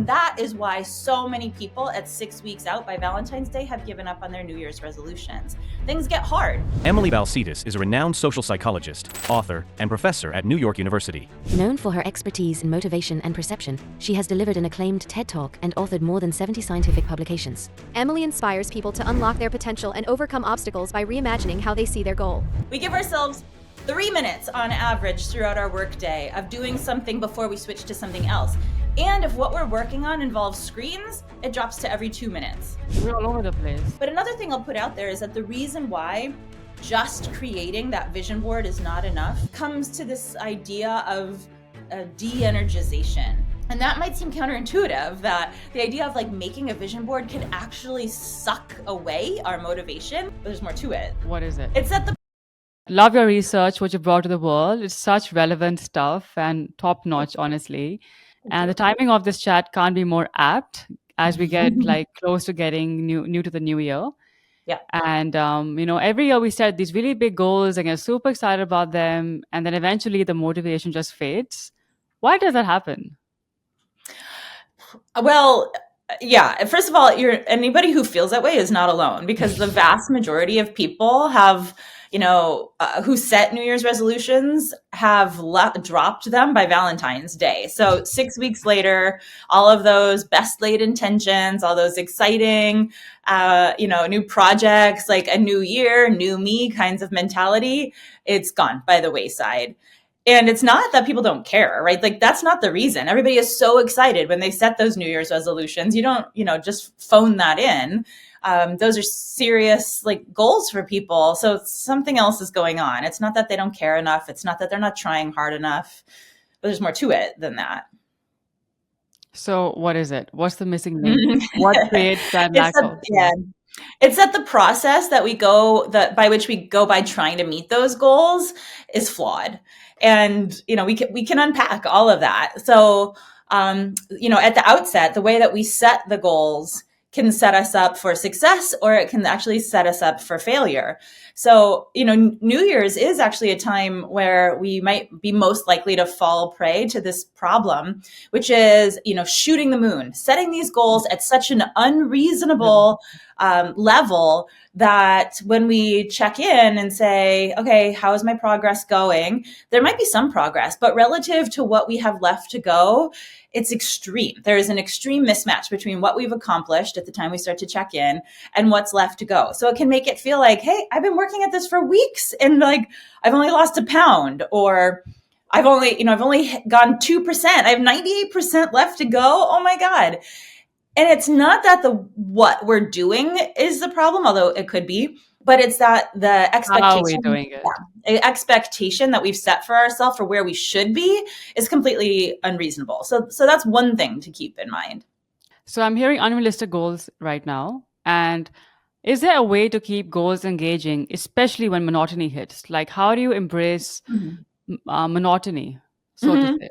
And that is why so many people at 6 weeks out by Valentine's Day have given up on their New Year's resolutions. Things get hard. Emily Balcetis is a renowned social psychologist, author, and professor at New York University. Known for her expertise in motivation and perception, she has delivered an acclaimed TED Talk and authored more than 70 scientific publications. Emily inspires people to unlock their potential and overcome obstacles by reimagining how they see their goal. We give ourselves 3 minutes on average throughout our workday of doing something before we switch to something else. And if what we're working on involves screens, it drops to every 2 minutes. We're all over the place. But another thing I'll put out there is that the reason why just creating that vision board is not enough comes to this idea of de-energization. And that might seem counterintuitive, that the idea of like making a vision board can actually suck away our motivation. But there's more to it. What is it? It's that the Love your research, what you brought to the world. It's such relevant stuff and top notch, honestly. And the timing of this chat can't be more apt as we get like close to getting new to the new year. Yeah. And every year we set these really big goals and get super excited about them, and then eventually the motivation just fades. Why does that happen? Well, yeah. First of all, anybody who feels that way is not alone, because the vast majority of people have, who set New Year's resolutions have dropped them by Valentine's Day. So 6 weeks later, all of those best laid intentions, all those exciting, new projects, like a new year, new me kinds of mentality, it's gone by the wayside. And it's not that people don't care, right? Like that's not the reason. Everybody is so excited when they set those New Year's resolutions. You don't, just phone that in. Those are serious like goals for people. So something else is going on. It's not that they don't care enough. It's not that they're not trying hard enough, but there's more to it than that. So what is it? What's the missing link? What creates that lack of? It's that the process that by which we go by trying to meet those goals is flawed. And, we can unpack all of that. So, at the outset, the way that we set the goals can set us up for success, or it can actually set us up for failure. So, New Year's is actually a time where we might be most likely to fall prey to this problem, which is, shooting the moon, setting these goals at such an unreasonable level that when we check in and say, okay, how is my progress going? There might be some progress, but relative to what we have left to go, it's extreme. There is an extreme mismatch between what we've accomplished at the time we start to check in and what's left to go. So it can make it feel like, hey, I've been working at this for weeks and like I've only lost a pound, or I've only gone 2%. I have 98% left to go. Oh my God. And it's not that what we're doing is the problem, although it could be, but it's that the expectation, how are we doing it? Expectation that we've set for ourselves for where we should be is completely unreasonable. So that's one thing to keep in mind. So I'm hearing unrealistic goals right now. And is there a way to keep goals engaging, especially when monotony hits? Like, how do you embrace monotony, so to say?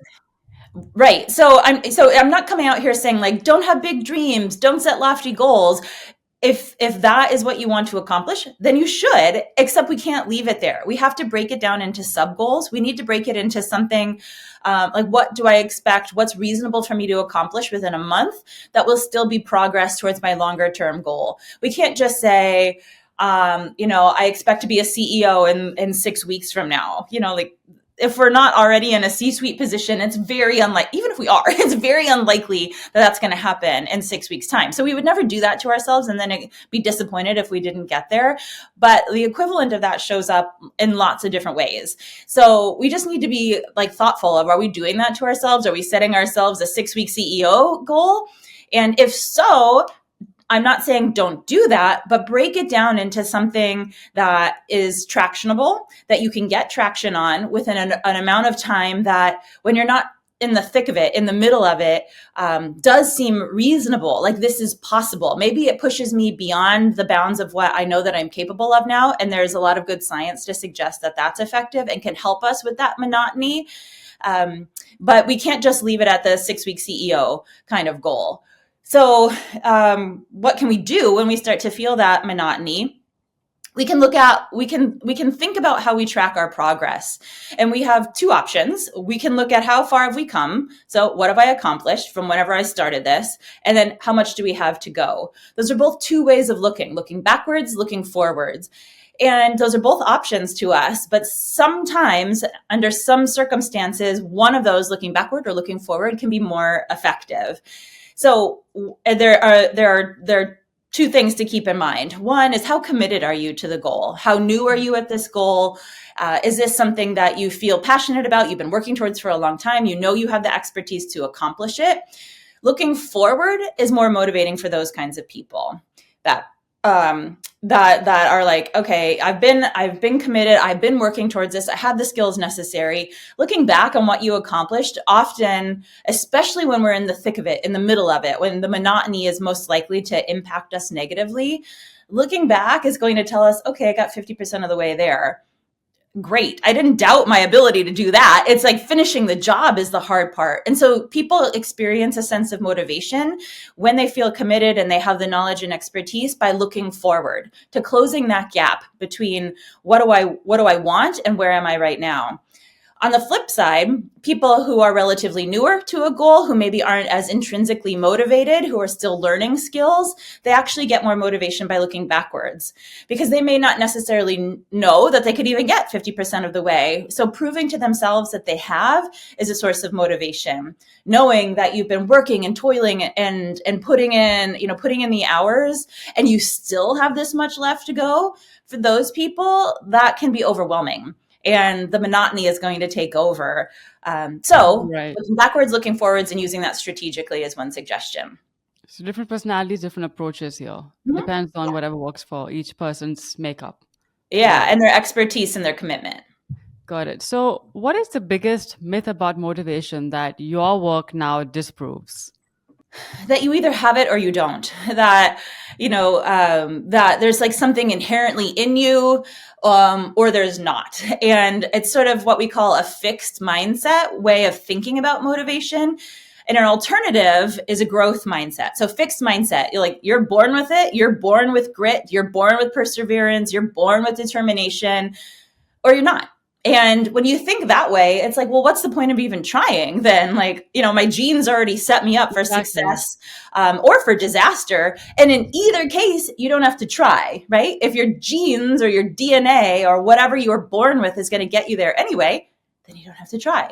Right. So I'm not coming out here saying like, don't have big dreams, don't set lofty goals. If that is what you want to accomplish, then you should, except we can't leave it there. We have to break it down into sub goals. We need to break it into something like, what do I expect? What's reasonable for me to accomplish within a month that will still be progress towards my longer term goal? We can't just say, I expect to be a CEO in 6 weeks from now. If we're not already in a C-suite position, it's very unlikely, even if we are, it's very unlikely that that's going to happen in 6 weeks' time. So we would never do that to ourselves and then be disappointed if we didn't get there. But the equivalent of that shows up in lots of different ways. So we just need to be like thoughtful of, are we doing that to ourselves? Are we setting ourselves a 6-week CEO goal? And if so, I'm not saying don't do that, but break it down into something that is tractionable, that you can get traction on within an amount of time that when you're not in the thick of it, in the middle of it, does seem reasonable. Like this is possible. Maybe it pushes me beyond the bounds of what I know that I'm capable of now. And there's a lot of good science to suggest that that's effective and can help us with that monotony. But we can't just leave it at the 6-week CEO kind of goal. So what can we do when we start to feel that monotony? we can think about how we track our progress. And we have two options. We can look at how far have we come. So what have I accomplished from whenever I started this? And then how much do we have to go? Those are both two ways of looking backwards, looking forwards. And those are both options to us, but sometimes under some circumstances, one of those, looking backward or looking forward, can be more effective. So there are two things to keep in mind. One is, how committed are you to the goal? How new are you at this goal? Is this something that you feel passionate about? You've been working towards for a long time. You know you have the expertise to accomplish it. Looking forward is more motivating for those kinds of people that are like, okay, I've been committed. I've been working towards this. I have the skills necessary. Looking back on what you accomplished, often, especially when we're in the thick of it, in the middle of it, when the monotony is most likely to impact us negatively, looking back is going to tell us, okay, I got 50% of the way there. Great. I didn't doubt my ability to do that. It's like finishing the job is the hard part. And so people experience a sense of motivation when they feel committed and they have the knowledge and expertise by looking forward to closing that gap between what do I want and where am I right now? On the flip side, people who are relatively newer to a goal, who maybe aren't as intrinsically motivated, who are still learning skills, they actually get more motivation by looking backwards because they may not necessarily know that they could even get 50% of the way. So proving to themselves that they have is a source of motivation. Knowing that you've been working and toiling and putting in the hours and you still have this much left to go, for those people, that can be overwhelming. And the monotony is going to take over. Right. Looking backwards, looking forwards, and using that strategically is one suggestion. So different personalities, different approaches here. Depends on whatever works for each person's makeup. Yeah, and their expertise and their commitment. Got it. So what is the biggest myth about motivation that your work now disproves? That you either have it or you don't. That, that there's like something inherently in you, or there's not. And it's sort of what we call a fixed mindset way of thinking about motivation. And an alternative is a growth mindset. So fixed mindset, you're born with it. You're born with grit. You're born with perseverance. You're born with determination, or you're not. And when you think that way, it's like, well, what's the point of even trying then? My genes already set me up for success or for disaster. And in either case, you don't have to try, right? If your genes or your DNA or whatever you were born with is going to get you there anyway, then you don't have to try.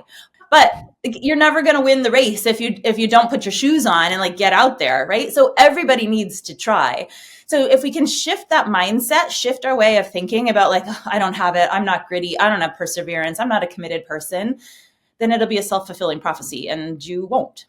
But you're never going to win the race if you don't put your shoes on and get out there, right? So everybody needs to try. So if we can shift that mindset, shift our way of thinking about I don't have it, I'm not gritty, I don't have perseverance, I'm not a committed person, then it'll be a self-fulfilling prophecy and you won't.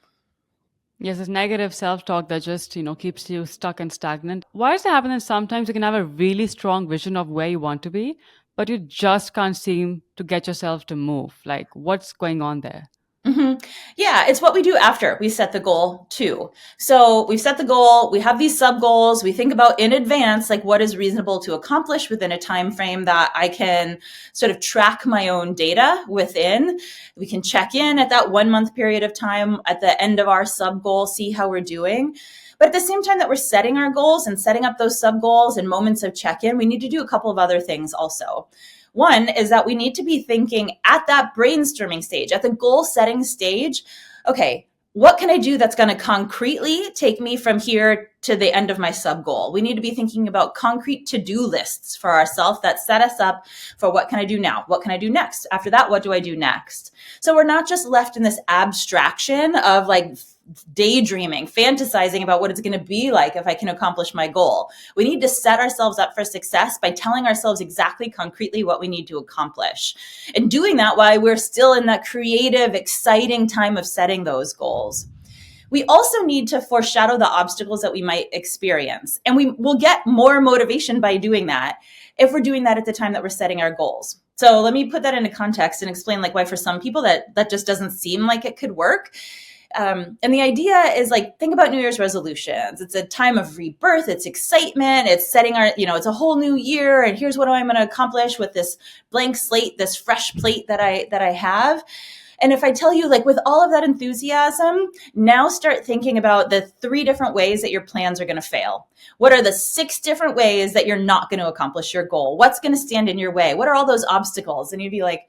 Yes, this negative self-talk that just, keeps you stuck and stagnant. Why does it happen that sometimes you can have a really strong vision of where you want to be, but you just can't seem to get yourself to move? What's going on there? Mm-hmm. Yeah, it's what we do after we set the goal too. So we've set the goal, we have these sub goals, we think about in advance, what is reasonable to accomplish within a time frame that I can sort of track my own data within. We can check in at that 1 month period of time at the end of our sub goal, see how we're doing. But at the same time that we're setting our goals and setting up those sub goals and moments of check-in, we need to do a couple of other things also. One is that we need to be thinking at that brainstorming stage, at the goal setting stage, okay, what can I do that's going to concretely take me from here to the end of my sub goal? We need to be thinking about concrete to-do lists for ourselves that set us up for what can I do now? What can I do next? After that, what do I do next? So we're not just left in this abstraction of daydreaming, fantasizing about what it's going to be like if I can accomplish my goal. We need to set ourselves up for success by telling ourselves exactly concretely what we need to accomplish. And doing that while we're still in that creative, exciting time of setting those goals. We also need to foreshadow the obstacles that we might experience. And we will get more motivation by doing that if we're doing that at the time that we're setting our goals. So let me put that into context and explain why for some people that just doesn't seem like it could work. And the idea is think about New Year's resolutions. It's a time of rebirth. It's excitement. It's setting it's a whole new year. And here's what I'm going to accomplish with this blank slate, this fresh plate that I have. And if I tell you, like, with all of that enthusiasm, now start thinking about the 3 different ways that your plans are going to fail. What are the 6 different ways that you're not going to accomplish your goal? What's going to stand in your way? What are all those obstacles? And you'd be like,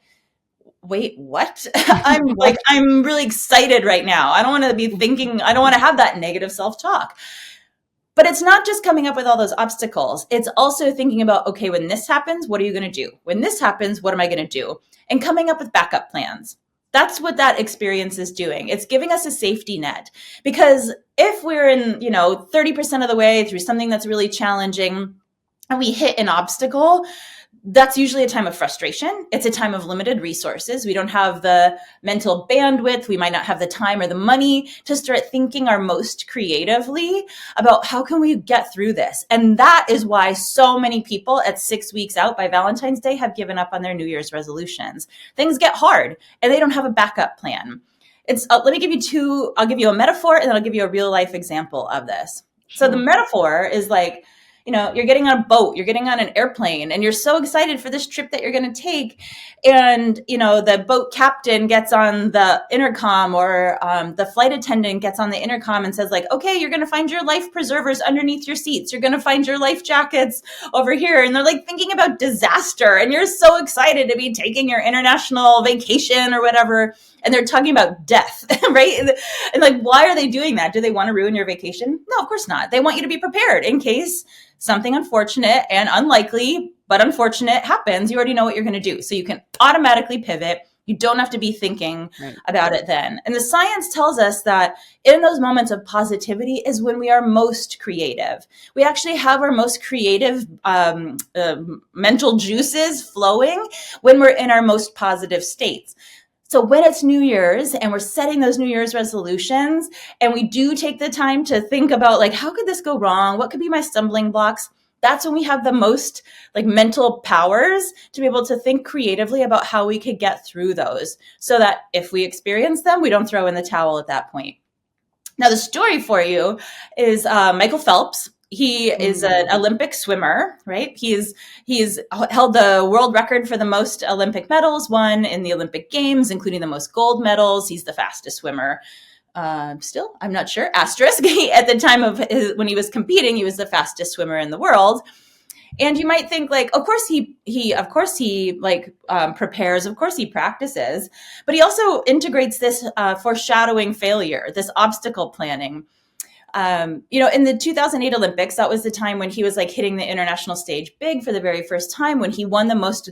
wait, what? I'm really excited right now. I don't want to be thinking, I don't want to have that negative self-talk. But it's not just coming up with all those obstacles. It's also thinking about, okay, when this happens, what are you going to do? When this happens, what am I going to do? And coming up with backup plans. That's what that experience is doing. It's giving us a safety net. Because if we're in, 30% of the way through something that's really challenging and we hit an obstacle, that's usually a time of frustration. It's a time of limited resources. We don't have the mental bandwidth. We might not have the time or the money to start thinking our most creatively about how can we get through this. And that is why so many people at 6 weeks out by Valentine's Day have given up on their New Year's resolutions. Things get hard and they don't have a backup plan. Let me give you 2, I'll give you a metaphor and then I'll give you a real life example of this. So the metaphor is like, you're getting on a boat, you're getting on an airplane, and you're so excited for this trip that you're going to take. And, the boat captain gets on the intercom or the flight attendant gets on the intercom and says like, okay, you're going to find your life preservers underneath your seats. You're going to find your life jackets over here. And they're like thinking about disaster. And you're so excited to be taking your international vacation or whatever. And they're talking about death, right? And like, why are they doing that? Do they want to ruin your vacation? No, of course not. They want you to be prepared in case something unfortunate and unlikely, but unfortunate happens. You already know what you're going to do. So you can automatically pivot. You don't have to be thinking about it then. And the science tells us that in those moments of positivity is when we are most creative. We actually have our most creative mental juices flowing when we're in our most positive states. So when it's New Year's and we're setting those New Year's resolutions and we do take the time to think about like, how could this go wrong? What could be my stumbling blocks? That's when we have the most like mental powers to be able to think creatively about how we could get through those so that if we experience them, we don't throw in the towel at that point. Now, the story for you is Michael Phelps. He is an Olympic swimmer, right? He's held the world record for the most Olympic medals won in the Olympic Games, including the most gold medals. He's the fastest swimmer. Still, I'm not sure. Asterisk. At the time of when he was competing, he was the fastest swimmer in the world. And you might think like, of course he prepares, of course he practices, but he also integrates this foreshadowing failure, this obstacle planning. In the 2008 Olympics, that was the time when he was like hitting the international stage big for the very first time, when he won the most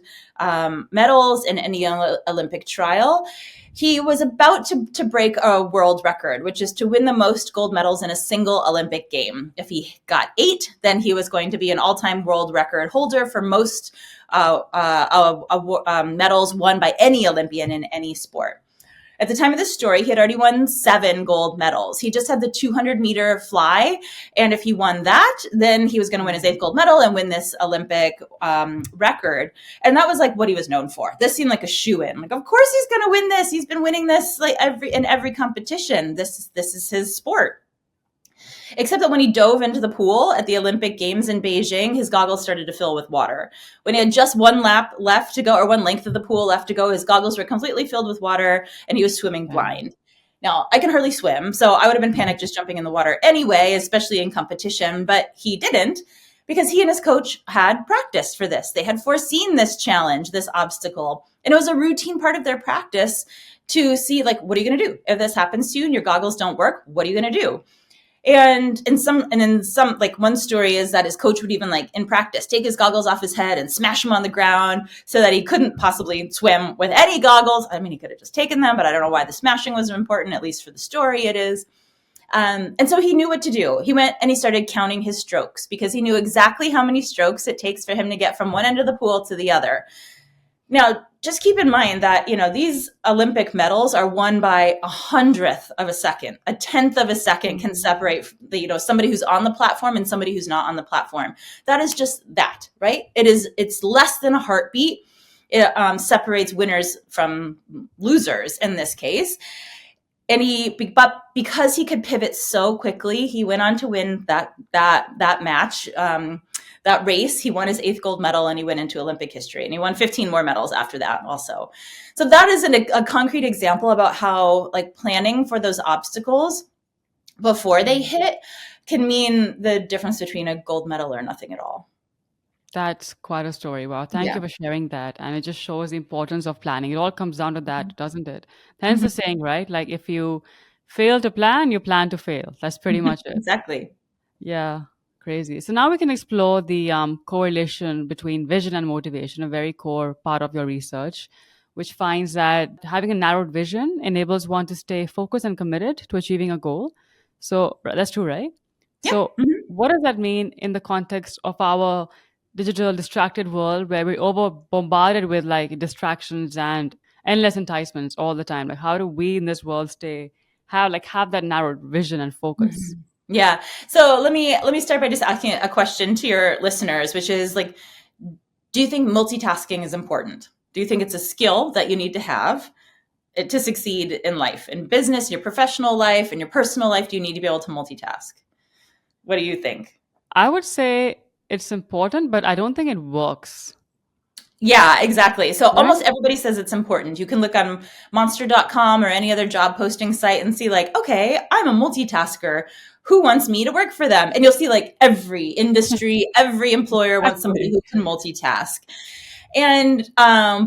medals in any Olympic trial. He was about to break a world record, which is to win the most gold medals in a single Olympic game. If he got 8, then he was going to be an all-time world record holder for most medals won by any Olympian in any sport. At the time of this story, he had already won 7 gold medals. He just had the 200-meter fly. And if he won that, then he was going to win his 8th gold medal and win this Olympic record. And that was like what he was known for. This seemed like a shoo-in. Like, of course he's going to win this. He's been winning this like in every competition. This is his sport. Except that when he dove into the pool at the Olympic Games in Beijing, his goggles started to fill with water. When he had just one lap left to go, or one length of the pool left to go, his goggles were completely filled with water and he was swimming blind. Now, I can hardly swim, so I would have been panicked just jumping in the water anyway, especially in competition, but he didn't because he and his coach had practiced for this. They had foreseen this challenge, this obstacle, and it was a routine part of their practice to see, like, what are you going to do? If this happens to you and your goggles don't work, what are you going to do? And in some, like one story is that his coach would even like in practice, take his goggles off his head and smash them on the ground so that he couldn't possibly swim with any goggles. I mean, he could have just taken them, but I don't know why the smashing was important, at least for the story it is. And so he knew what to do. He went and he started counting his strokes because he knew exactly how many strokes it takes for him to get from one end of the pool to the other. Now, just keep in mind that, these Olympic medals are won by 1/100th of a second. 1/10 of a second can separate somebody who's on the platform and somebody who's not on the platform. That is just that, right? It's less than a heartbeat. It separates winners from losers in this case. But because he could pivot so quickly, he went on to win that match. that race, he won his 8th gold medal and he went into Olympic history, and he won 15 more medals after that also. So that is a concrete example about how like planning for those obstacles before they hit can mean the difference between a gold medal or nothing at all. That's quite a story. Wow. Thank Yeah. you for sharing that. And it just shows the importance of planning. It all comes down to that, doesn't it? Hence the saying, right? Like if you fail to plan, you plan to fail. That's pretty much it. Exactly. Yeah, crazy. So now we can explore the correlation between vision and motivation, a very core part of your research, which finds that having a narrowed vision enables one to stay focused and committed to achieving a goal. So that's true, right? Yeah. So, what does that mean in the context of our digital distracted world where we're over bombarded with like distractions and endless enticements all the time? Like, how do we in this world have that narrowed vision and focus? Yeah. So let me start by just asking a question to your listeners, which is like, do you think multitasking is important? Do you think it's a skill that you need to have to succeed in life, in business, your professional life, in your personal life? Do you need to be able to multitask? What do you think? I would say it's important, but I don't think it works. Yeah, exactly. So Right? almost everybody says it's important. You can look on monster.com or any other job posting site and see like, okay, I'm a multitasker. Who wants me to work for them? And you'll see like every industry, every employer wants somebody Exactly. who can multitask. And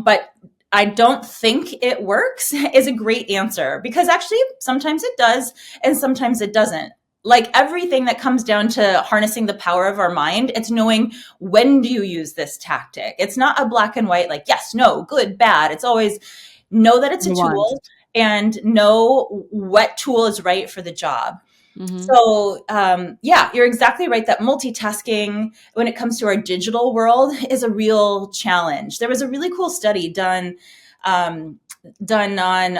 but I don't think it works is a great answer, because actually sometimes it does and sometimes it doesn't. Like everything that comes down to harnessing the power of our mind, it's knowing when do you use this tactic. It's not a black and white, like yes, no, good, bad. It's always know that it's a tool Nuanced. and know what tool is right for the job. Mm-hmm. So, yeah, you're exactly right that multitasking when it comes to our digital world is a real challenge. There was a really cool study um, done on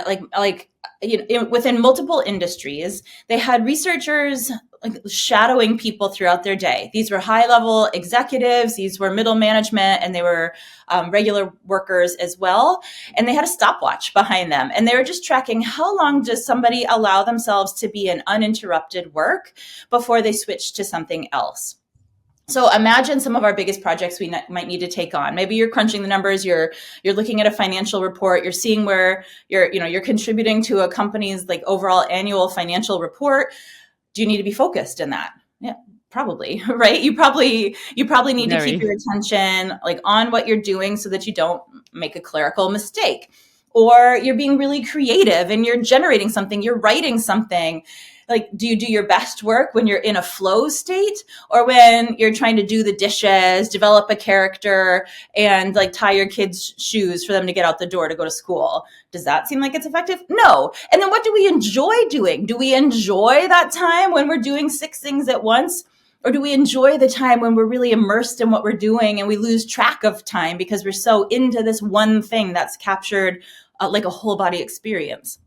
within multiple industries. They had researchers like shadowing people throughout their day. These were high level executives, these were middle management, and they were regular workers as well. And they had a stopwatch behind them, and they were just tracking how long does somebody allow themselves to be in uninterrupted work before they switch to something else. So imagine some of our biggest projects we might need to take on. Maybe you're crunching the numbers, you're looking at a financial report, you're seeing where you're contributing to a company's like overall annual financial report. Do you need to be focused in that? Yeah, probably, right? You probably need to keep Very. your attention like on what you're doing so that you don't make a clerical mistake. Or you're being really creative and you're generating something, you're writing something. Like, do you do your best work when you're in a flow state, or when you're trying to do the dishes, develop a character, and like tie your kids' shoes for them to get out the door to go to school? Does that seem like it's effective? No. And then what do we enjoy doing? Do we enjoy that time when we're doing 6 things at once? Or do we enjoy the time when we're really immersed in what we're doing and we lose track of time because we're so into this one thing that's captured like a whole body experience?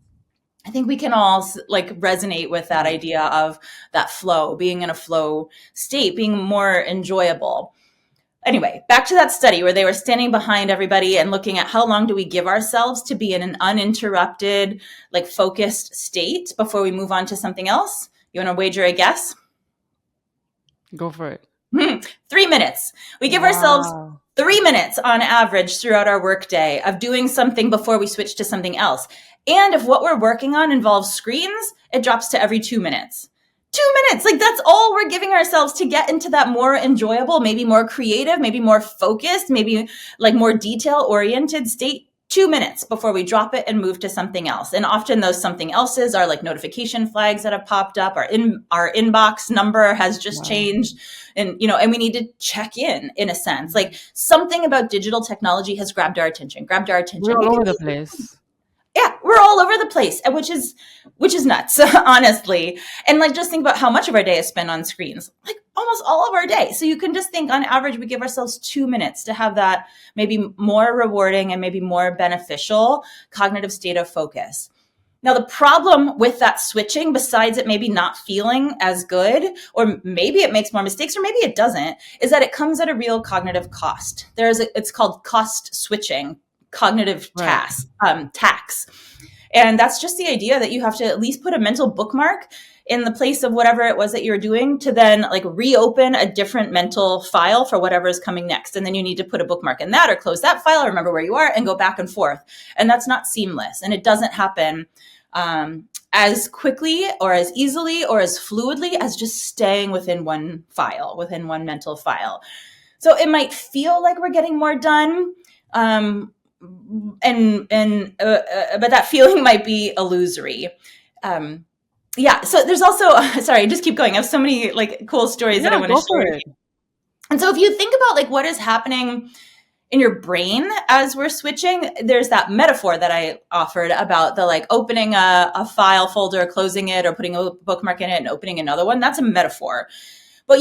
I think we can all like resonate with that Right. idea of that flow, being in a flow state, being more enjoyable. Anyway, back to that study where they were standing behind everybody and looking at how long do we give ourselves to be in an uninterrupted, like focused state before we move on to something else. You want to wager a guess? Go for it. 3 minutes. We give ourselves Wow. 3 minutes on average throughout our workday of doing something before we switch to something else. And if what we're working on involves screens, it drops to every 2 minutes. 2 minutes, like that's all we're giving ourselves to get into that more enjoyable, maybe more creative, maybe more focused, maybe like more detail oriented state. 2 minutes before we drop it and move to something else. And often those something elses are like notification flags that have popped up. Our inbox number has just Wow. changed, and and we need to check in a sense. Like something about digital technology has grabbed our attention. We're We all can over the place. Yeah, we're all over the place, which is nuts, honestly. And like just think about how much of our day is spent on screens, like almost all of our day. So you can just think on average we give ourselves 2 minutes to have that maybe more rewarding and maybe more beneficial cognitive state of focus. Now, the problem with that switching, besides it maybe not feeling as good, or maybe it makes more mistakes, or maybe it doesn't, is that it comes at a real cognitive cost. It's called cost switching, cognitive Right. tax. And that's just the idea that you have to at least put a mental bookmark in the place of whatever it was that you were doing to then like reopen a different mental file for whatever is coming next. And then you need to put a bookmark in that or close that file, remember where you are, and go back and forth. And that's not seamless. And it doesn't happen as quickly or as easily or as fluidly as just staying within one file, within one mental file. So it might feel like we're getting more done, but that feeling might be illusory. So there's also, sorry, just keep going. I have so many like cool stories that I want to share. And so if you think about like what is happening in your brain as we're switching, there's that metaphor that I offered about the like opening a file folder, closing it, or putting a bookmark in it and opening another one. That's a metaphor. But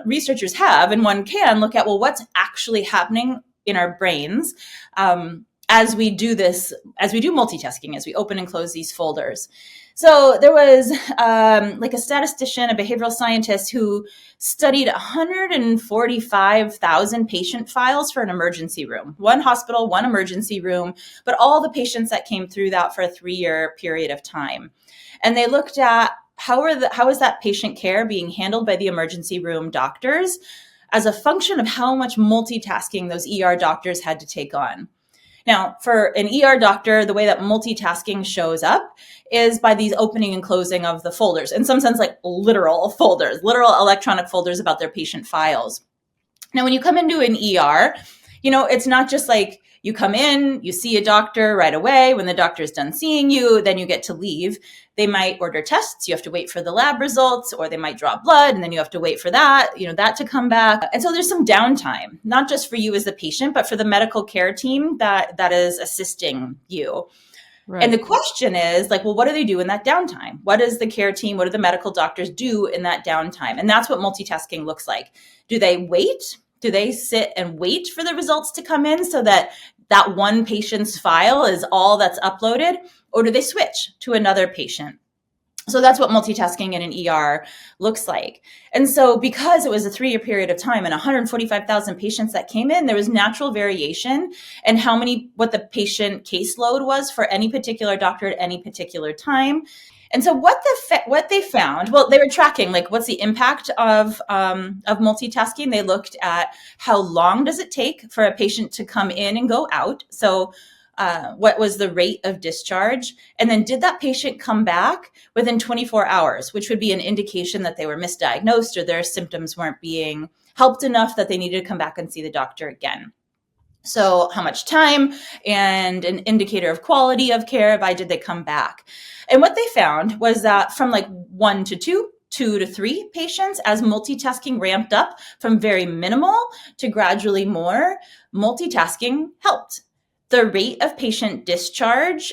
researchers have, and one can look at, well, what's actually happening in our brains as we do multitasking, as we open and close these folders. So there was like a statistician, a behavioral scientist who studied 145,000 patient files for an emergency room, one hospital, one emergency room, but all the patients that came through that for a 3-year period of time. And they looked at how is that patient care being handled by the emergency room doctors as a function of how much multitasking those ER doctors had to take on. Now, for an ER doctor, the way that multitasking shows up is by these opening and closing of the folders, in some sense, like literal folders, literal electronic folders about their patient files. Now, when you come into an ER, it's not just like you come in, you see a doctor right away. When the doctor's done seeing you, then you get to leave. They might order tests. You have to wait for the lab results, or they might draw blood, and then you have to wait for that to come back. And so there's some downtime, not just for you as the patient, but for the medical care team that is assisting you. Right. And the question is like, well, what do they do in that downtime? What does the care team, what do the medical doctors do in that downtime? And that's what multitasking looks like. Do they wait? Do they sit and wait for the results to come in so that one patient's file is all that's uploaded? Or do they switch to another patient? So that's what multitasking in an ER looks like. And so because it was a 3-year period of time and 145,000 patients that came in, there was natural variation in what the patient caseload was for any particular doctor at any particular time. And so what they found, well, they were tracking like what's the impact of multitasking. They looked at how long does it take for a patient to come in and go out. So what was the rate of discharge? And then did that patient come back within 24 hours, which would be an indication that they were misdiagnosed or their symptoms weren't being helped enough that they needed to come back and see the doctor again. So how much time and an indicator of quality of care by did they come back? And what they found was that from like 1 to 2, 2 to 3 patients, as multitasking ramped up from very minimal to gradually more, multitasking helped. The rate of patient discharge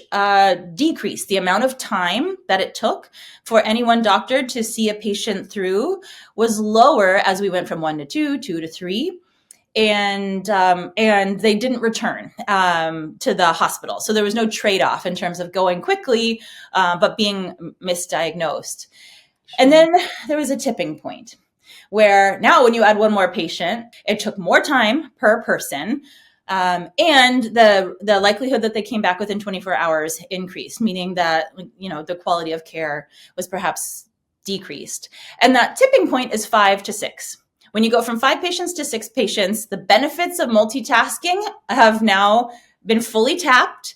decreased. The amount of time that it took for any one doctor to see a patient through was lower as we went from 1 to 2, 2 to 3. And they didn't return to the hospital. So there was no trade-off in terms of going quickly, but being misdiagnosed. And then there was a tipping point where now when you add one more patient, it took more time per person. And the likelihood that they came back within 24 hours increased, meaning that, the quality of care was perhaps decreased. And that tipping point is 5 to 6. When you go from 5 patients to 6 patients, the benefits of multitasking have now been fully tapped.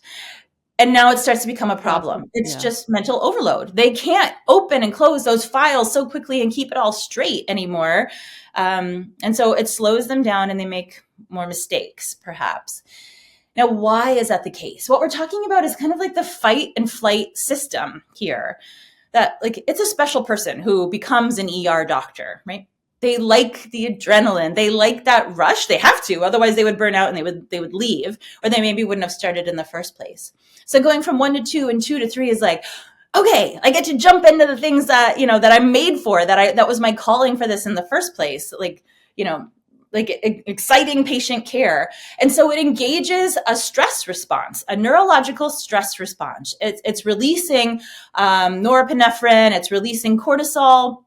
And now it starts to become a problem. It's just mental overload. They can't open and close those files so quickly and keep it all straight anymore. And so it slows them down and they make more mistakes, perhaps. Now, why is that the case? What we're talking about is kind of like the fight and flight system here. That like it's a special person who becomes an ER doctor, right? They like the adrenaline. They like that rush. They have to, otherwise they would burn out and they would leave, or they maybe wouldn't have started in the first place. So going from 1 to 2 and 2 to 3 is like, okay, I get to jump into the things that that I'm made for. That was my calling for this in the first place. Like exciting patient care. And so it engages a stress response, a neurological stress response. It's releasing norepinephrine. It's releasing cortisol.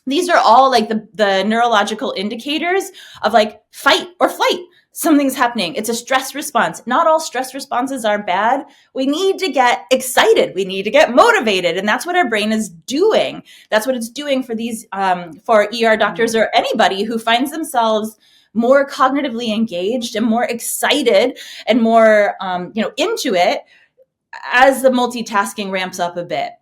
These are all like the neurological indicators of like fight or flight. something's happening. It's a stress response. Not all stress responses are bad. We need to get excited. We need to get motivated. And that's what our brain is doing. That's what it's doing for these, for ER doctors or anybody who finds themselves more cognitively engaged and more excited and more, into it as the multitasking ramps up a bit.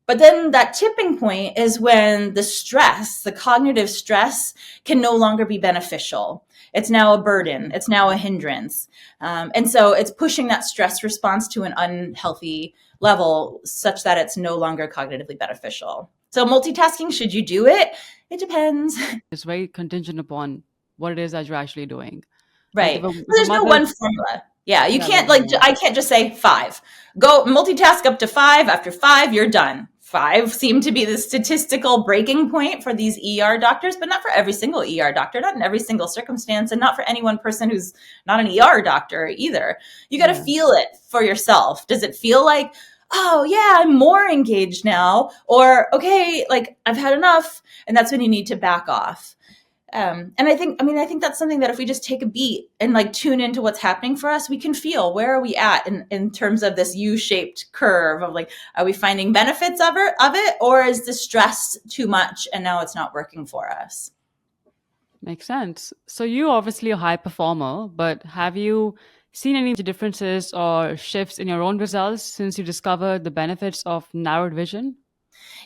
But then that tipping point is when the stress, the cognitive stress, can no longer be beneficial. It's now a burden. It's now a hindrance. And so it's pushing that stress response to an unhealthy level such that it's no longer cognitively beneficial. So multitasking, should you do it? It depends. It's very contingent upon what it is that you're actually doing. Right. Like if There's no one formula. Yeah, you can't I can't just say 5. Go multitask up to 5. After 5, you're done. 5 seemed to be the statistical breaking point for these ER doctors, but not for every single ER doctor, not in every single circumstance, and not for any one person who's not an ER doctor either. You got to feel it for yourself. Does it feel like, oh yeah, I'm more engaged now? Or, okay, like I've had enough, and that's when you need to back off. And I think that's something that if we just take a beat and like tune into what's happening for us, we can feel where are we at in terms of this U-shaped curve of like, are we finding benefits of it, or is the stress too much and now it's not working for us? Makes sense. So you obviously a high performer, but have you seen any differences or shifts in your own results since you discovered the benefits of narrowed vision?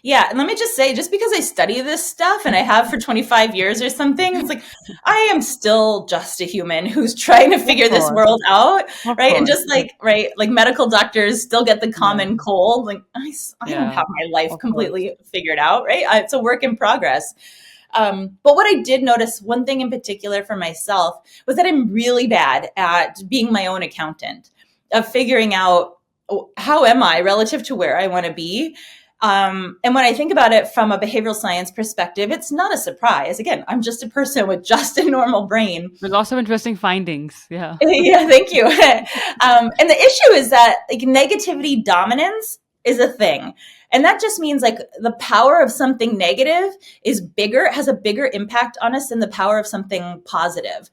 Yeah. And let me just say, just because I study this stuff and I have for 25 years or something, it's like, I am still just a human who's trying to figure this world out. Right. And just like, like medical doctors still get the common cold. Like I don't have my life completely figured out. Right. It's a work in progress. But what I did notice, one thing in particular for myself, was that I'm really bad at being my own accountant, of figuring out how am I relative to where I want to be. And when I think about it from a behavioral science perspective, it's not a surprise. Again, I'm just a person with just a normal brain. With lots of interesting findings. Yeah. Yeah, thank you. And the issue is that like negativity dominance is a thing. And that just means like the power of something negative is bigger, has a bigger impact on us than the power of something positive.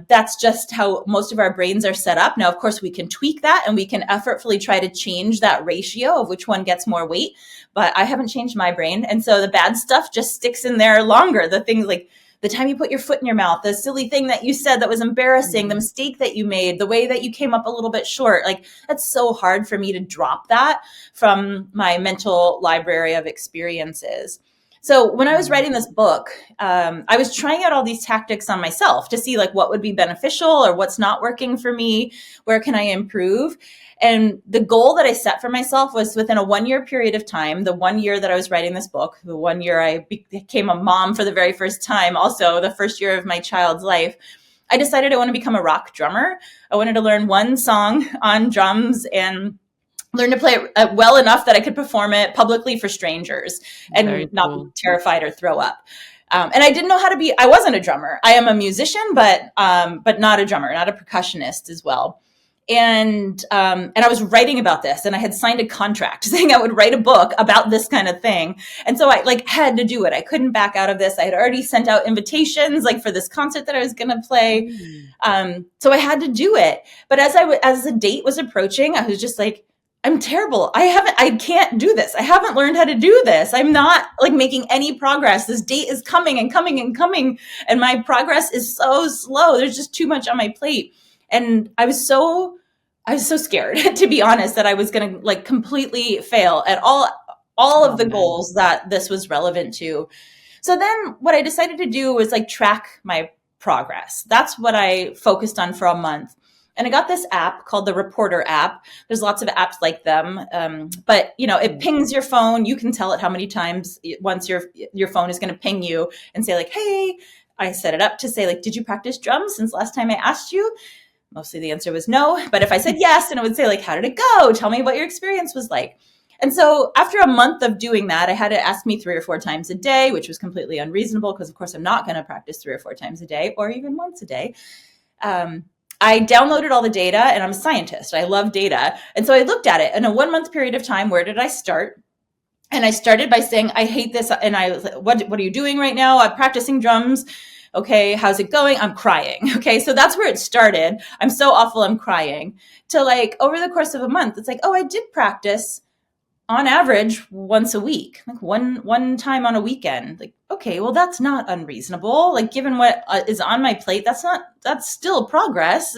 That's just how most of our brains are set up. Now, of course, we can tweak that and we can effortfully try to change that ratio of which one gets more weight. But I haven't changed my brain. And so the bad stuff just sticks in there longer. The things like the time you put your foot in your mouth, the silly thing that you said that was embarrassing, the mistake that you made, the way that you came up a little bit short, like that's so hard for me to drop that from my mental library of experiences. So when I was writing this book, I was trying out all these tactics on myself to see like what would be beneficial or what's not working for me, where can I improve? And the goal that I set for myself was within a 1-year period of time, the 1 year that I was writing this book, the 1 year I became a mom for the very first time, also the first year of my child's life, I decided I want to become a rock drummer. I wanted to learn one song on drums and learn to play it well enough that I could perform it publicly for strangers and not be terrified or throw up. And I didn't know how to be, I wasn't a drummer. I am a musician, but not a drummer, not a percussionist as well. And I was writing about this and I had signed a contract saying I would write a book about this kind of thing. And so I like had to do it. I couldn't back out of this. I had already sent out invitations like for this concert that I was going to play. So I had to do it. But as the date was approaching, I was just like, I'm terrible. I can't do this. I haven't learned how to do this. I'm not like making any progress. This date is coming and coming and coming. And my progress is so slow. There's just too much on my plate. And I was so scared, to be honest, that I was going to like completely fail at all of the goals that this was relevant to. So then what I decided to do was like track my progress. That's what I focused on for a month. And I got this app called the Reporter app. There's lots of apps like them. But you know, it pings your phone. You can tell it how many times once your phone is going to ping you and say like, hey, I set it up to say like, did you practice drums since last time I asked you? Mostly the answer was no. But if I said yes, and it would say like, how did it go? Tell me what your experience was like. And so after a month of doing that, I had it ask me 3 or 4 times a day, which was completely unreasonable because of course I'm not going to practice 3 or 4 times a day or even once a day. I downloaded all the data and I'm a scientist. I love data. And so I looked at it in a 1 month period of time. Where did I start? And I started by saying, I hate this. And I was like, what are you doing right now? I'm practicing drums. Okay, how's it going? I'm crying. Okay, so that's where it started. I'm so awful, I'm crying. To like over the course of a month, it's like, oh, I did practice on average once a week, like one time on a weekend. Like, okay, well, that's not unreasonable. Like, given what is on my plate, that's still progress.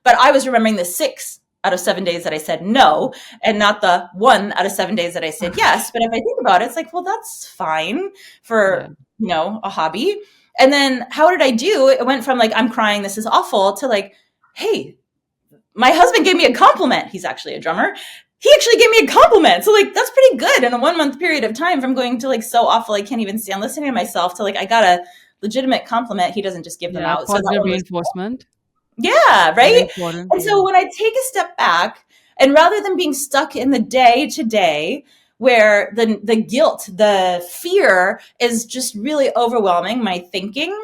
But I was remembering the 6 out of 7 days that I said no, and not the 1 out of 7 days that I said yes. But if I think about it, it's like, well, that's fine Yeah. for, a hobby. And then how did I do? It went from like, I'm crying, this is awful, to like, hey, my husband gave me a compliment. He's actually a drummer. He actually gave me a compliment. So like, that's pretty good in a 1 month period of time, from going to like so awful I can't even stand listening to myself, to like, I got a legitimate compliment. He doesn't just give them Yeah. out. So that Positive one was, reinforcement. yeah, Very right. important. And so when I take a step back, and rather than being stuck in the day to day, where the guilt, the fear is just really overwhelming my thinking,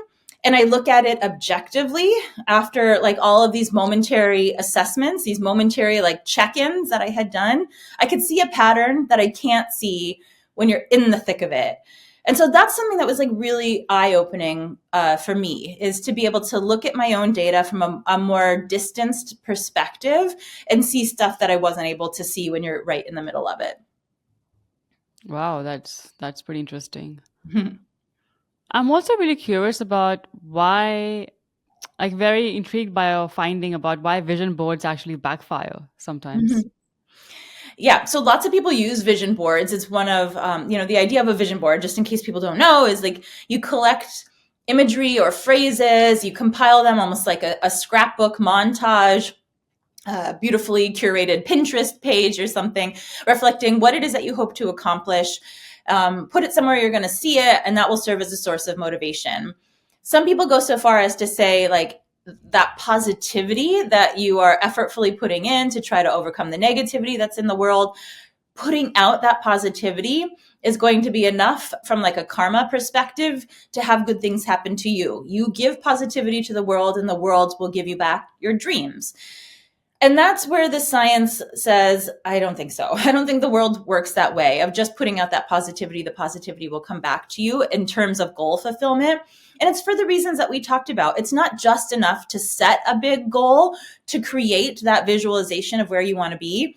and I look at it objectively after like all of these momentary assessments, these momentary like check-ins that I had done, I could see a pattern that I can't see when you're in the thick of it. And so that's something that was like really eye-opening for me, is to be able to look at my own data from a more distanced perspective and see stuff that I wasn't able to see when you're right in the middle of it. Wow, that's pretty interesting. I'm also really curious about why, like, very intrigued by your finding about why vision boards actually backfire sometimes. Yeah, so lots of people use vision boards. It's one of, the idea of a vision board, just in case people don't know, is like you collect imagery or phrases, you compile them almost like a scrapbook montage, beautifully curated Pinterest page or something, reflecting what it is that you hope to accomplish. Put it somewhere you're going to see it, and that will serve as a source of motivation. Some people go so far as to say, like, that positivity that you are effortfully putting in to try to overcome the negativity that's in the world, putting out that positivity is going to be enough from like a karma perspective to have good things happen to you. You give positivity to the world, and the world will give you back your dreams. And that's where the science says, I don't think so. I don't think the world works that way, of just putting out that positivity. The positivity will come back to you in terms of goal fulfillment. And it's for the reasons that we talked about. It's not just enough to set a big goal, to create that visualization of where you want to be.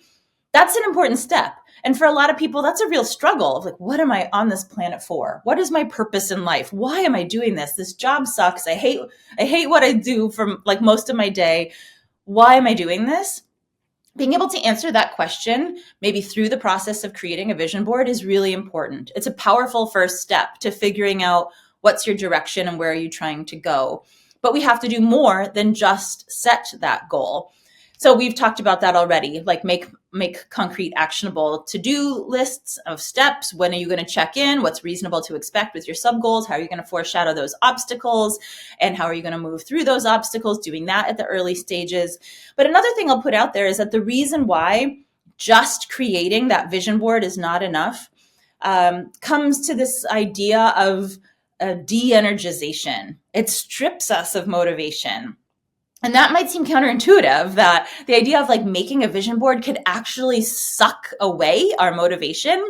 That's an important step. And for a lot of people, that's a real struggle of like, what am I on this planet for? What is my purpose in life? Why am I doing this? This job sucks. I hate what I do for like most of my day. Why am I doing this? Being able to answer that question, maybe through the process of creating a vision board, is really important. It's a powerful first step to figuring out what's your direction and where are you trying to go. But we have to do more than just set that goal. So we've talked about that already, like make concrete, actionable to-do lists of steps. When are you going to check in? What's reasonable to expect with your sub-goals? How are you going to foreshadow those obstacles? And how are you going to move through those obstacles? Doing that at the early stages. But another thing I'll put out there is that the reason why just creating that vision board is not enough comes to this idea of de-energization. It strips us of motivation. And that might seem counterintuitive, that the idea of like making a vision board could actually suck away our motivation.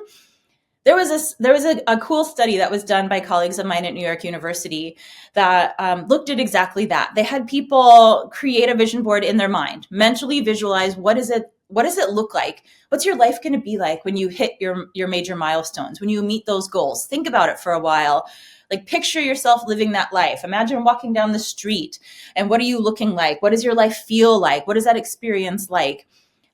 There was a cool study that was done by colleagues of mine at New York University that looked at exactly that. They had people create a vision board in their mind, mentally visualize what does it look like? What's your life going to be like when you hit your major milestones, when you meet those goals? Think about it for a while. Like, picture yourself living that life. Imagine walking down the street, and what are you looking like? What does your life feel like? What is that experience like?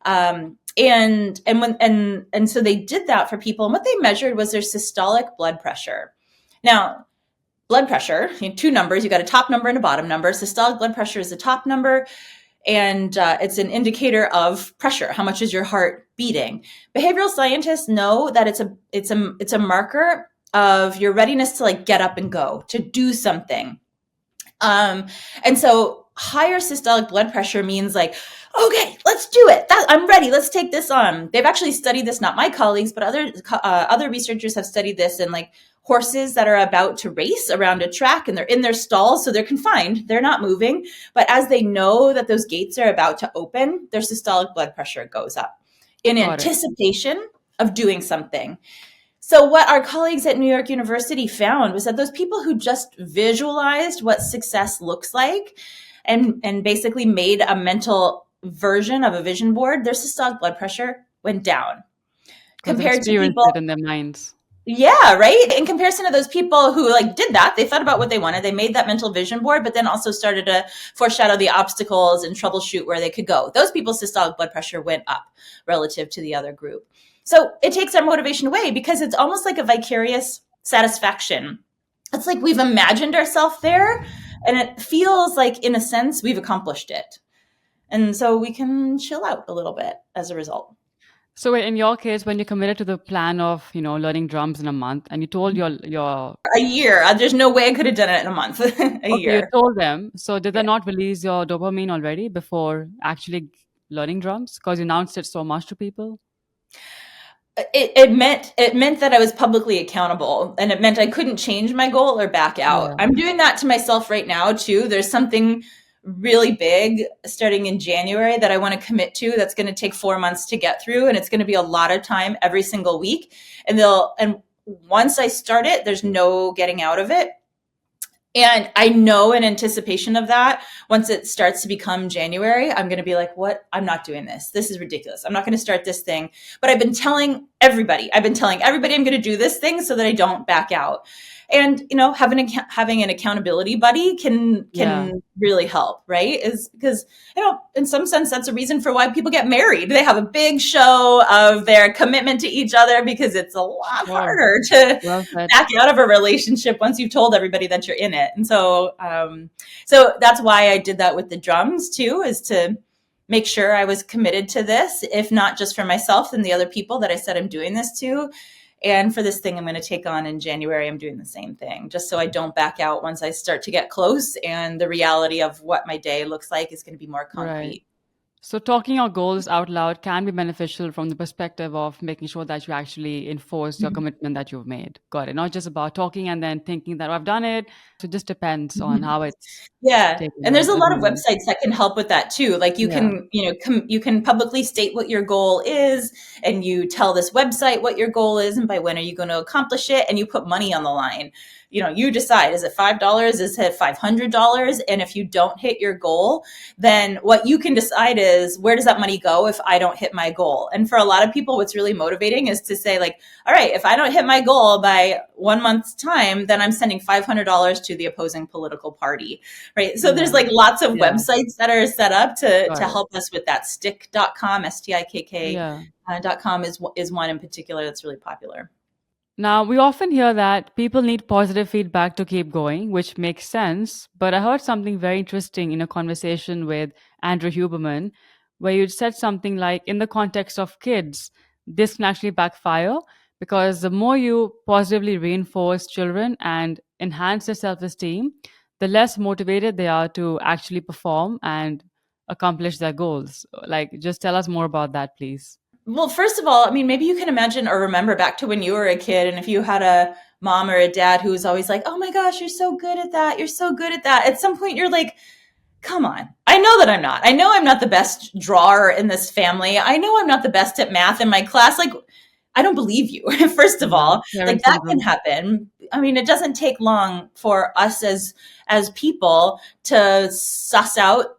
And so they did that for people, and what they measured was their systolic blood pressure. Now, blood pressure, two numbers. You got a top number and a bottom number. Systolic blood pressure is the top number, and it's an indicator of pressure. How much is your heart beating? Behavioral scientists know that it's a marker of your readiness to like get up and go, to do something. And so higher systolic blood pressure means like, okay, let's do it. I'm ready. Let's take this on. They've actually studied this, not my colleagues, but other researchers have studied this in like horses that are about to race around a track, and they're in their stalls. So they're confined. They're not moving. But as they know that those gates are about to open, their systolic blood pressure goes up in anticipation of doing something. So what our colleagues at New York University found was that those people who just visualized what success looks like and basically made a mental version of a vision board, their systolic blood pressure went down Because they've compared to experienced people. it in their minds. Yeah, right. In comparison to those people who like did that, they thought about what they wanted, they made that mental vision board, but then also started to foreshadow the obstacles and troubleshoot where they could go. Those people's systolic blood pressure went up relative to the other group. So it takes our motivation away because it's almost like a vicarious satisfaction. It's like we've imagined ourselves there, and it feels like, in a sense, we've accomplished it. And so we can chill out a little bit as a result. So in your case, when you committed to the plan of, learning drums in a month, and you told your A year. There's no way I could have done it in a month. A okay, you year. told them. So did they Yeah. not release your dopamine already before actually learning drums? Because you announced it so much to people. It meant that I was publicly accountable, and it meant I couldn't change my goal or back out. Yeah. I'm doing that to myself right now too. There's something really big starting in January that I want to commit to that's going to take 4 months to get through, and it's going to be a lot of time every single week. And once I start it, there's no getting out of it. And I know in anticipation of that, once it starts to become January, I'm going to be like, what? I'm not doing this. This is ridiculous. I'm not going to start this thing. But I've been telling everybody I'm going to do this thing so that I don't back out. And, having an accountability buddy can Yeah. really help, right? Is because, in some sense, that's a reason for why people get married. They have a big show of their commitment to each other because it's a lot Sure. harder to Well said. back out of a relationship once you've told everybody that you're in it. And so that's why I did that with the drums too, is to make sure I was committed to this, if not just for myself and the other people that I said I'm doing this to. And for this thing I'm going to take on in January, I'm doing the same thing, just so I don't back out once I start to get close and the reality of what my day looks like is going to be more concrete. Right. So talking your goals out loud can be beneficial from the perspective of making sure that you actually enforce your commitment that you've made. Got it. Not just about talking and then thinking that, "Oh, I've done it." So it just depends on how it's Yeah. taken And there's a lot of and websites that can help with that too. Like you yeah. can, you can publicly state what your goal is, and you tell this website what your goal is and by when are you going to accomplish it, and you put money on the line. You decide, is it $5? Is it $500? And if you don't hit your goal, then what you can decide is, where does that money go if I don't hit my goal? And for a lot of people, what's really motivating is to say like, all right, if I don't hit my goal by 1 month's time, then I'm sending $500 to the opposing political party, right? So there's like lots of Yeah. websites that are set up to Got it. help us with that. Stick.com, STIKK Yeah. .com is one in particular that's really popular. Now, we often hear that people need positive feedback to keep going, which makes sense. But I heard something very interesting in a conversation with Andrew Huberman, where you said something like, in the context of kids, this can actually backfire because the more you positively reinforce children and enhance their self esteem, the less motivated they are to actually perform and accomplish their goals. Like, just tell us more about that, please. Well, first of all, I mean, maybe you can imagine or remember back to when you were a kid, and if you had a mom or a dad who was always like, oh my gosh, you're so good at that. You're so good at that. At some point, you're like, come on. I know that I'm not. I know I'm not the best drawer in this family. I know I'm not the best at math in my class. Like, I don't believe you, first of all. Parent Like, that can syndrome. happen. I mean, it doesn't take long for us as people to suss out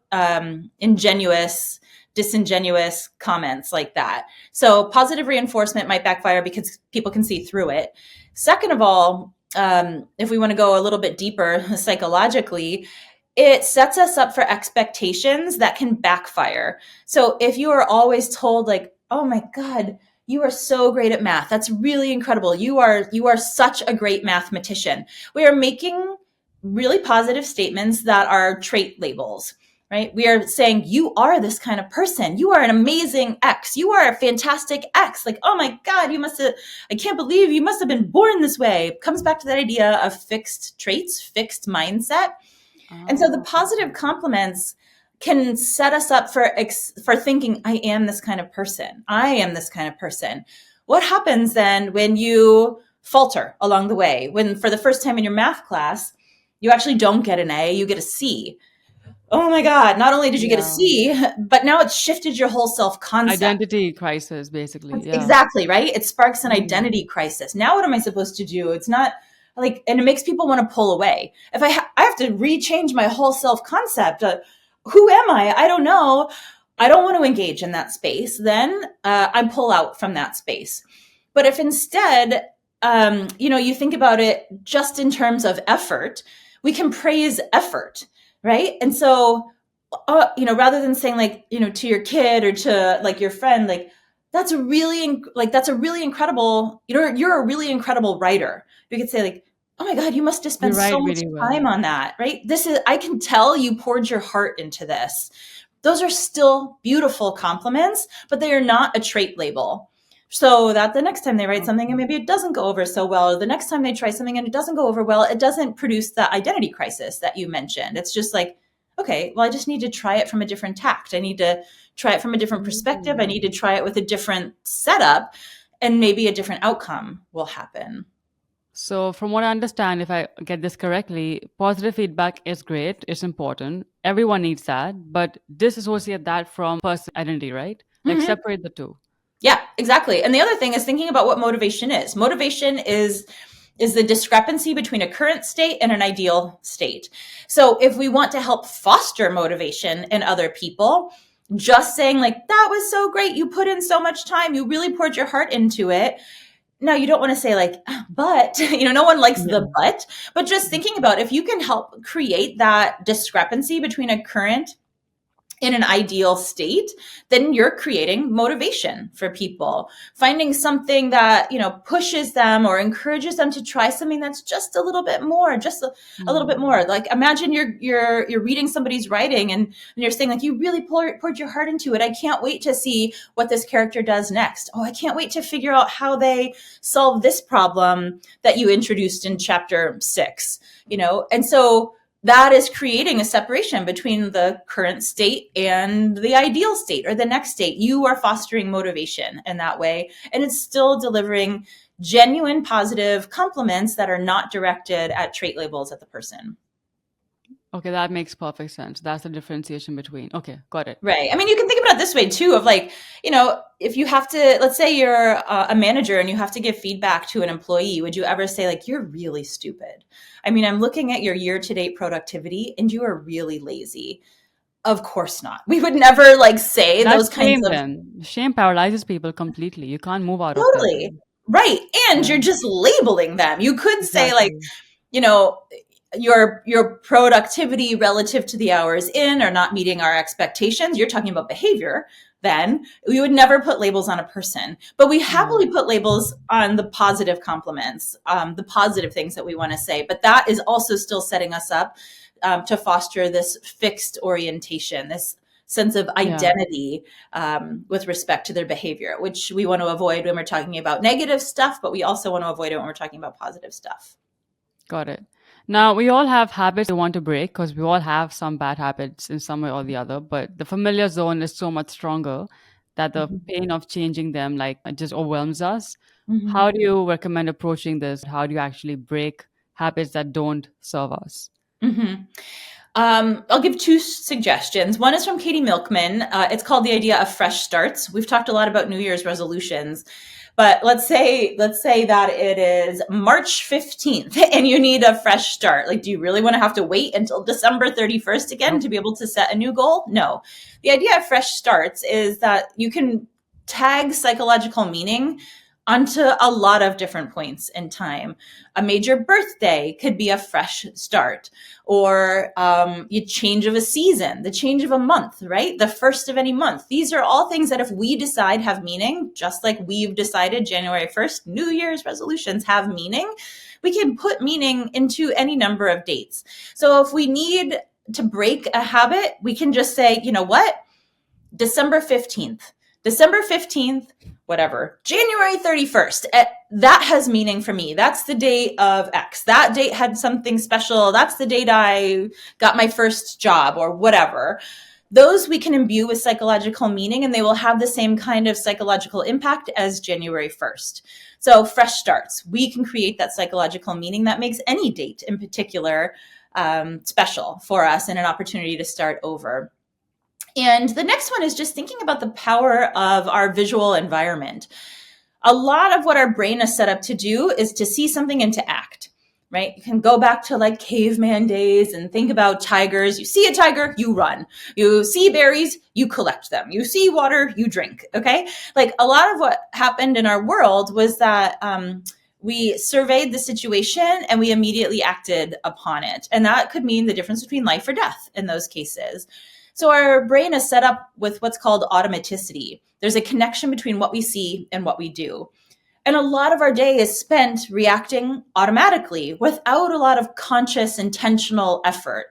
disingenuous comments like that. So positive reinforcement might backfire because people can see through it. Second of all, if we want to go a little bit deeper psychologically, it sets us up for expectations that can backfire. So if you are always told like, oh my God, you are so great at math. That's really incredible. You are such a great mathematician. We are making really positive statements that are trait labels, right? We are saying, you are this kind of person. You are an amazing X. You are a fantastic X. Like, oh my God, I can't believe you must have been born this way. It comes back to that idea of fixed traits, fixed mindset. And so the positive compliments can set us up for thinking, I am this kind of person. I am this kind of person. What happens then when you falter along the way? When for the first time in your math class, you actually don't get an A, you get a C. oh my God, not only did you get a Yeah. C, but now it's shifted your whole self-concept. Identity crisis, basically. Yeah. Exactly, right? It sparks an Mm. identity crisis. Now what am I supposed to do? It's not like, and it makes people want to pull away. If I have to rechange my whole self-concept, who am I? I don't know. I don't want to engage in that space. Then I pull out from that space. But if instead, you think about it just in terms of effort, we can praise effort, right? And so, rather than saying like, to your kid or to like your friend, like, that's a really incredible, you're a really incredible writer. You could say like, oh my God, you must have You spent so write much really well. time on that, right? I can tell you poured your heart into this. Those are still beautiful compliments, but they are not a trait label. So that the next time they write something and maybe it doesn't go over so well, or the next time they try something and it doesn't go over well, it doesn't produce that identity crisis that you mentioned. It's just like, okay, well, I just need to try it from a different tact. I need to try it from a different perspective. I need to try it with a different setup, and maybe a different outcome will happen. So, from what I understand, if I get this correctly, positive feedback is great, it's important. Everyone needs that, but disassociate that from person identity, right? Like Mhm. separate the two. Yeah, exactly. And the other thing is thinking about what motivation is. Motivation is the discrepancy between a current state and an ideal state. So if we want to help foster motivation in other people, just saying like, that was so great, you put in so much time, you really poured your heart into it. Now you don't want to say like, but, no one likes Yeah. the but just thinking about if you can help create that discrepancy between a current in an ideal state, then you're creating motivation for people. Finding something that, pushes them or encourages them to try something that's just a little bit more, just a little bit more. Like imagine you're reading somebody's writing and you're saying like, you really poured your heart into it. I can't wait to see what this character does next. Oh, I can't wait to figure out how they solve this problem that you introduced in chapter 6, And so that is creating a separation between the current state and the ideal state or the next state. You are fostering motivation in that way, and it's still delivering genuine positive compliments that are not directed at trait labels at the person. Okay, that makes perfect sense. That's the differentiation between. Okay, got it. Right. I mean, you can think about it this way too of like, if you have to, let's say you're a manager and you have to give feedback to an employee, would you ever say like, you're really stupid? I mean, I'm looking at your year-to-date productivity and you are really lazy. Of course not. We would never like say those That's kinds shame of then. Shame paralyzes people completely. You can't move out of that. totally right. And Yeah, you're just labeling them. You could say like, exactly. you know, your productivity relative to the hours in are not meeting our expectations. You're talking about behavior. Then we would never put labels on a person, but we Yeah, happily put labels on the positive compliments, the positive things that we want to say. But that is also still setting us up to foster this fixed orientation, this sense of yeah, identity with respect to their behavior, which we want to avoid when we're talking about negative stuff, but we also want to avoid it when we're talking about positive stuff. got it. Now, we all have habits we want to break because we all have some bad habits in some way or the other, but the familiar zone is so much stronger that the Mhm. pain of changing them like it just overwhelms us. Mhm. How do you recommend approaching this? How do you actually break habits that don't serve us? Mhm. I'll give two suggestions. One is from Katie Milkman. It's called The Idea of Fresh Starts. We've talked a lot about New Year's resolutions, but let's say that it is March 15th and you need a fresh start. Like, do you really want to have to wait until December 31st again Nope. to be able to set a new goal? No. The idea of fresh starts is that you can tag psychological meaning onto a lot of different points in time. A major birthday could be a fresh start, or you change of a season, the change of a month, right? The first of any month. These are all things that if we decide have meaning, just like we've decided January 1st, New Year's resolutions have meaning, we can put meaning into any number of dates. So if we need to break a habit, we can just say, you know what? December 15th. December 15th, whatever. January 31st. That has meaning for me. That's the date of X. That date had something special. That's the date I got my first job or whatever. Those we can imbue with psychological meaning, and they will have the same kind of psychological impact as January 1st. So fresh starts, we can create that psychological meaning that makes any date in particular special for us and an opportunity to start over. And the next one is just thinking about the power of our visual environment. A lot of what our brain is set up to do is to see something and to act, right? You can go back to like caveman days and think about tigers. You see a tiger, you run. You see berries, you collect them. You see water, you drink, okay? Like a lot of what happened in our world was that we surveyed the situation and we immediately acted upon it. And that could mean the difference between life or death in those cases. So our brain is set up with what's called automaticity. There's a connection between what we see and what we do. And a lot of our day is spent reacting automatically without a lot of conscious, intentional effort.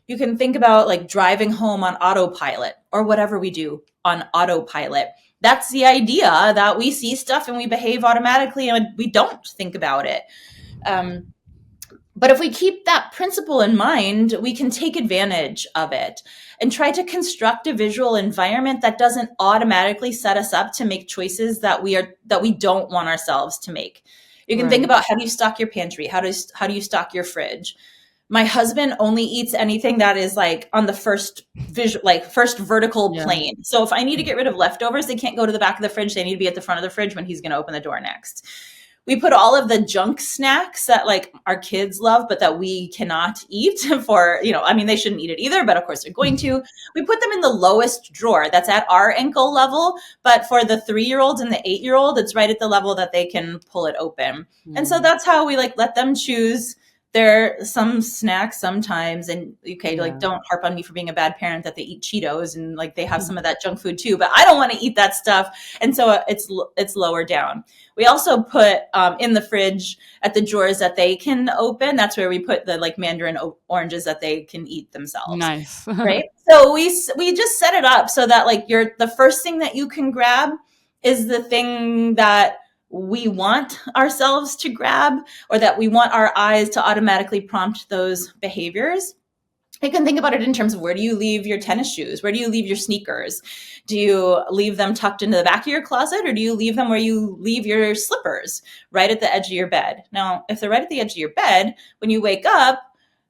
You can think about like driving home on autopilot or whatever we do on autopilot. That's the idea, that we see stuff and we behave automatically and we don't think about it. But if we keep that principle in mind, we can take advantage of it and try to construct a visual environment that doesn't automatically set us up to make choices that we don't want ourselves to make. You can think about, how do you stock your pantry? How do you stock your fridge? My husband only eats anything that is like on the first vertical plane. So if I need to get rid of leftovers, they can't go to the back of the fridge. They need to be at the front of the fridge when he's going to open the door next. We put all of the junk snacks that like our kids love, but that we cannot eat for, they shouldn't eat it either, but of course they're going to. We put them in the lowest drawer that's at our ankle level, but for the 3-year-olds and the 8-year-old, it's right at the level that they can pull it open. And so that's how we like let them choose some snacks sometimes. And don't harp on me for being a bad parent that they eat Cheetos and like they have some of that junk food too, but I don't want to eat that stuff. And so it's lower down. We also put in the fridge at the drawers that they can open. That's where we put the like mandarin oranges that they can eat themselves. Nice. Right. So we just set it up so that like the first thing that you can grab is the thing that we want ourselves to grab, or that we want our eyes to automatically prompt those behaviors. You can think about it in terms of, where do you leave your tennis shoes? Where do you leave your sneakers? Do you leave them tucked into the back of your closet, or do you leave them where you leave your slippers, right at the edge of your bed? Now, if they're right at the edge of your bed, when you wake up,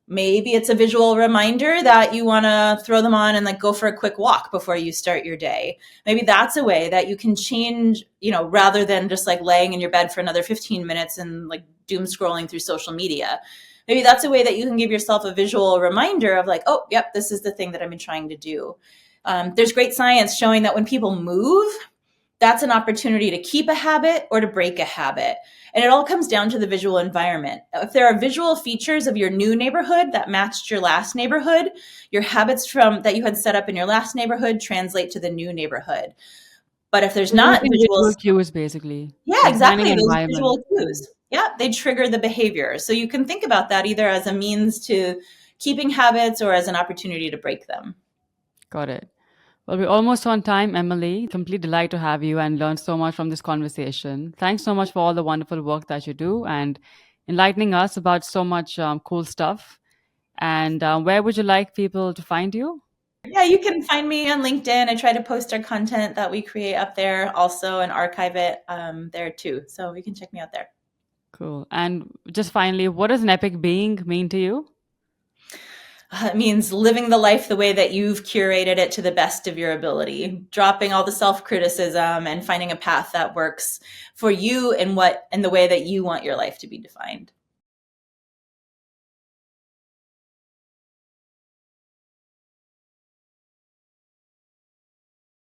maybe it's a visual reminder that you want to throw them on and like go for a quick walk before you start your day. Maybe that's a way that you can change, rather than just like laying in your bed for another 15 minutes and like doom scrolling through social media. Maybe that's a way that you can give yourself a visual reminder of like, oh, yep, this is the thing that I've been trying to do. There's great science showing that when people move, that's an opportunity to keep a habit or to break a habit. And it all comes down to the visual environment. If there are visual features of your new neighborhood that matched your last neighborhood, your habits that you had set up in your last neighborhood translate to the new neighborhood. But if there's not visual cues, basically. Yeah, exactly. Those visual cues. Yeah, they trigger the behavior. So you can think about that either as a means to keeping habits or as an opportunity to break them. Got it. Well, we're almost on time, Emily. Complete delight to have you and learn so much from this conversation. Thanks so much for all the wonderful work that you do and enlightening us about so much cool stuff. And where would you like people to find you? Yeah, you can find me on LinkedIn. I try to post our content that we create up there also and archive it there too. So you can check me out there. Cool. And just finally, what does an epic being mean to you? It means living the life the way that you've curated it to the best of your ability, dropping all the self-criticism and finding a path that works for you and the way that you want your life to be defined.